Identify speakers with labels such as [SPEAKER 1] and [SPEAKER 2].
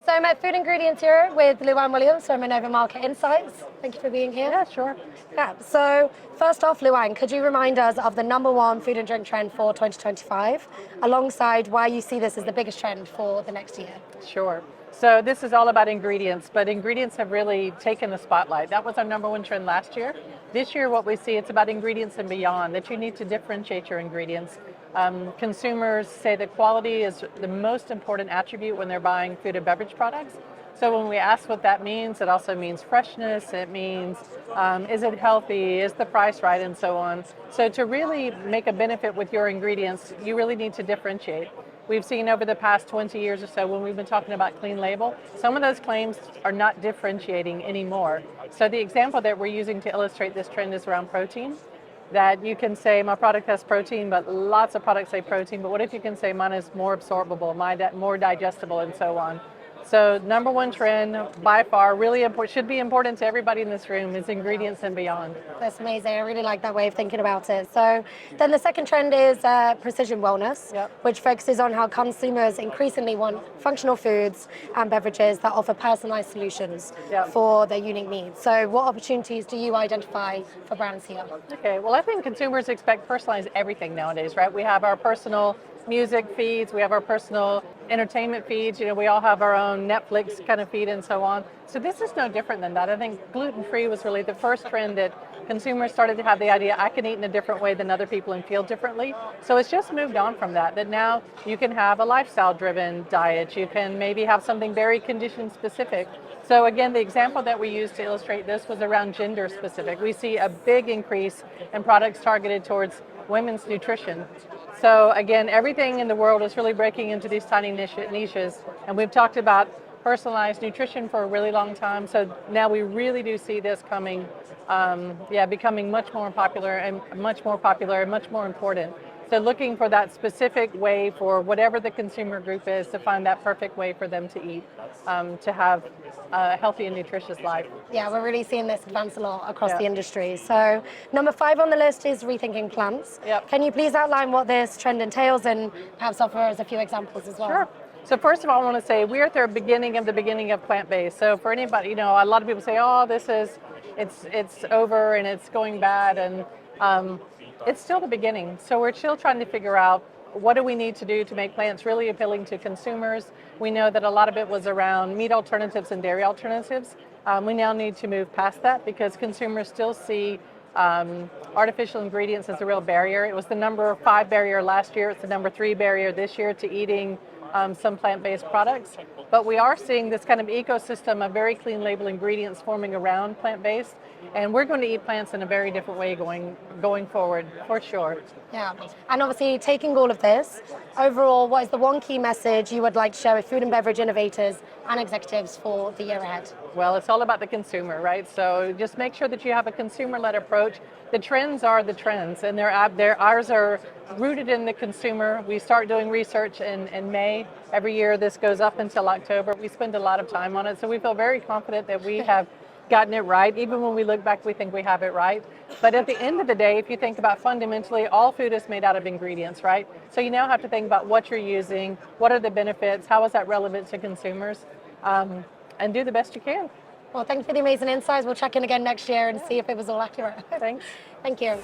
[SPEAKER 1] So I'm at Food Ingredients here with Luann Williams from Innova Market Insights. Thank you for being here.
[SPEAKER 2] Yeah, sure.
[SPEAKER 1] Yeah. So first off, Luann, could you remind us of the number one food and drink trend for 2025, alongside why you see this as the biggest trend for the next year?
[SPEAKER 2] Sure. So this is all about ingredients, but ingredients have really taken the spotlight. That was our number one trend last year. This year, what we see, it's about ingredients and beyond, that you need to differentiate your ingredients. Consumers say that quality is the most important attribute when they're buying food and beverage products. So when we ask what that means, it also means freshness, it means is it healthy, is the price right, and so on. So to really make a benefit with your ingredients, you really need to differentiate. We've seen over the past 20 years or so when we've been talking about clean label, some of those claims are not differentiating anymore. So the example that we're using to illustrate this trend is around protein. That you can say my product has protein, but lots of products say protein, but what if you can say mine is more absorbable, more digestible, and so on. So number one trend, by far, really important, should be important to everybody in this room, is ingredients and beyond.
[SPEAKER 1] That's amazing. I really like that way of thinking about it. So then the second trend is precision wellness,
[SPEAKER 2] Yep.
[SPEAKER 1] which focuses on how consumers increasingly want functional foods and beverages that offer personalized solutions
[SPEAKER 2] Yep.
[SPEAKER 1] for their unique needs. So what opportunities do you identify for brands here?
[SPEAKER 2] Okay, well, I think consumers expect personalized everything nowadays, right? We have our personal music feeds, we have our personal entertainment feeds, we all have our own Netflix kind of feed and so on. So this is no different than that. I think gluten-free was really the first trend that consumers started to have the idea, I can eat in a different way than other people and feel differently. So it's just moved on from that now you can have a lifestyle-driven diet, you can maybe have something very condition-specific. So again, the example that we used to illustrate this was around gender-specific. We see a big increase in products targeted towards women's nutrition. So again, everything in the world is really breaking into these tiny niches, and we've talked about personalized nutrition for a really long time. So now we really do see this coming, becoming much more popular and much more important. So looking for that specific way for whatever the consumer group is to find that perfect way for them to eat, to have a healthy and nutritious life.
[SPEAKER 1] Yeah, we're really seeing this advance a lot across the industry. So number 5 on the list is rethinking plants.
[SPEAKER 2] Yep.
[SPEAKER 1] Can you please outline what this trend entails and perhaps offer us a few examples as well?
[SPEAKER 2] Sure. So first of all, I want to say we're at the beginning of plant-based. So for anybody, a lot of people say, oh, it's over and it's going bad, and it's still the beginning. So we're still trying to figure out what do we need to do to make plants really appealing to consumers. We know that a lot of it was around meat alternatives and dairy alternatives. We now need to move past that because consumers still see artificial ingredients as a real barrier. It was the number 5 barrier last year. It's the number 3 barrier this year to eating some plant-based products. But we are seeing this kind of ecosystem of very clean label ingredients forming around plant-based. And we're going to eat plants in a very different way going forward, for sure.
[SPEAKER 1] Yeah, and obviously taking all of this, overall, what is the one key message you would like to share with food and beverage innovators and executives for the year ahead?
[SPEAKER 2] Well, it's all about the consumer, right? So just make sure that you have a consumer-led approach. The trends are the trends, and ours are rooted in the consumer. We start doing research in May. Every year this goes up until October. We spend a lot of time on it, so we feel very confident that we have gotten it right. Even when we look back, we think we have it right. But at the end of the day, if you think about fundamentally, all food is made out of ingredients, right? So you now have to think about what you're using, what are the benefits, how is that relevant to consumers, and do the best you can.
[SPEAKER 1] Well, thank you for the amazing insights. We'll check in again next year and see if it was all accurate.
[SPEAKER 2] Thanks.
[SPEAKER 1] Thank you.